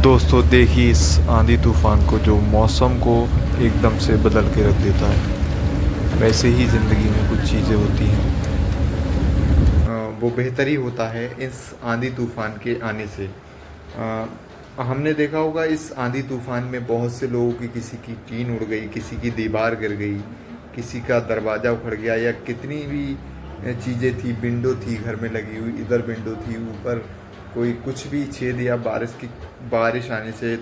दोस्तों देखिए इस आंधी तूफान को जो मौसम को एकदम से बदल के रख देता है। वैसे ही ज़िंदगी में कुछ चीज़ें होती हैं, वो बेहतर ही होता है इस आंधी तूफान के आने से। हमने देखा होगा इस आंधी तूफान में बहुत से लोगों की, किसी की टीन उड़ गई, किसी की दीवार गिर गई, किसी का दरवाज़ा उखड़ गया, या कितनी भी चीज़ें थी, विंडो थी घर में लगी हुई, इधर विंडो थी, ऊपर कोई कुछ भी छेद, या बारिश आने से,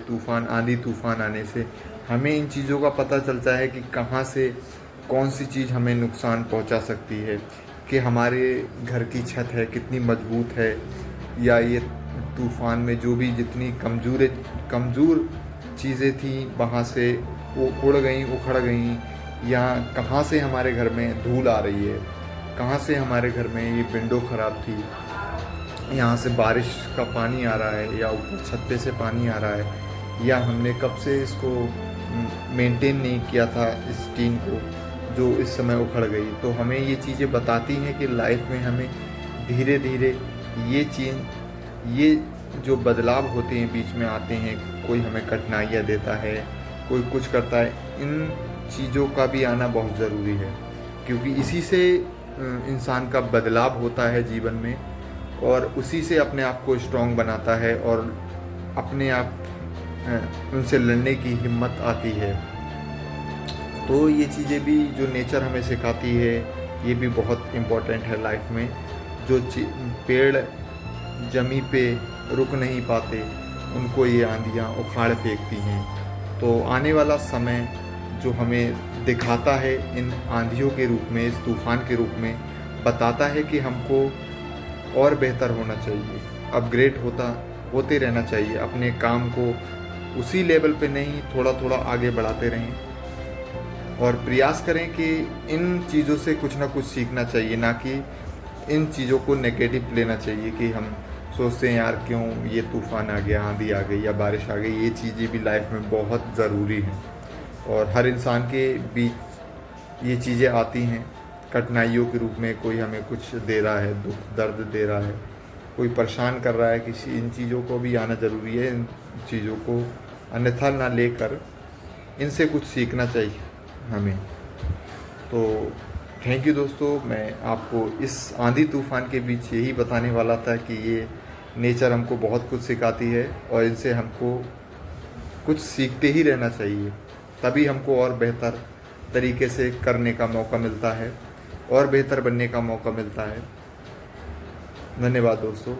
आंधी तूफान आने से हमें इन चीज़ों का पता चलता है कि कहाँ से कौन सी चीज़ हमें नुकसान पहुंचा सकती है, कि हमारे घर की छत है कितनी मजबूत है, या ये तूफान में जो भी जितनी कमज़ोर चीज़ें थी वहाँ से वो उड़ गई, उखड़ गई, या कहाँ से हमारे घर में धूल आ रही है, कहाँ से हमारे घर में ये विंडो ख़राब थी, यहाँ से बारिश का पानी आ रहा है, या ऊपर छत पे से पानी आ रहा है, या हमने कब से इसको मेंटेन नहीं किया था इस टीन को जो इस समय उखड़ गई। तो हमें ये चीज़ें बताती हैं कि लाइफ में हमें धीरे धीरे ये जो बदलाव होते हैं बीच में आते हैं, कोई हमें कठिनाइयाँ देता है, कोई कुछ करता है, इन चीज़ों का भी आना बहुत ज़रूरी है, क्योंकि इसी से इंसान का बदलाव होता है जीवन में, और उसी से अपने आप को स्ट्रॉन्ग बनाता है, और अपने आप उनसे लड़ने की हिम्मत आती है। तो ये चीज़ें भी जो नेचर हमें सिखाती है, ये भी बहुत इम्पोर्टेंट है लाइफ में। जो पेड़ जमी पे रुक नहीं पाते, उनको ये आंधियाँ उखाड़ फेंकती हैं। तो आने वाला समय जो हमें दिखाता है इन आंधियों के रूप में, इस तूफ़ान के रूप में, बताता है कि हमको और बेहतर होना चाहिए, अपग्रेड होते रहना चाहिए, अपने काम को उसी लेवल पे नहीं, थोड़ा थोड़ा आगे बढ़ाते रहें, और प्रयास करें कि इन चीज़ों से कुछ ना कुछ सीखना चाहिए, ना कि इन चीज़ों को नेगेटिव लेना चाहिए कि हम सोचते हैं यार क्यों ये तूफ़ान आ गया, आंधी आ गई या बारिश आ गई। ये चीज़ें भी लाइफ में बहुत ज़रूरी हैं, और हर इंसान के बीच ये चीज़ें आती हैं कठिनाइयों के रूप में। कोई हमें कुछ दे रहा है, दुख दर्द दे रहा है, कोई परेशान कर रहा है, किसी इन चीज़ों को भी आना ज़रूरी है। इन चीज़ों को अन्यथा ना लेकर इनसे कुछ सीखना चाहिए हमें। तो थैंक यू दोस्तों, मैं आपको इस आंधी तूफ़ान के बीच यही बताने वाला था कि ये नेचर हमको बहुत कुछ सिखाती है, और इनसे हमको कुछ सीखते ही रहना चाहिए, तभी हमको और बेहतर तरीके से करने का मौका मिलता है, और बेहतर बनने का मौका मिलता है। धन्यवाद दोस्तों।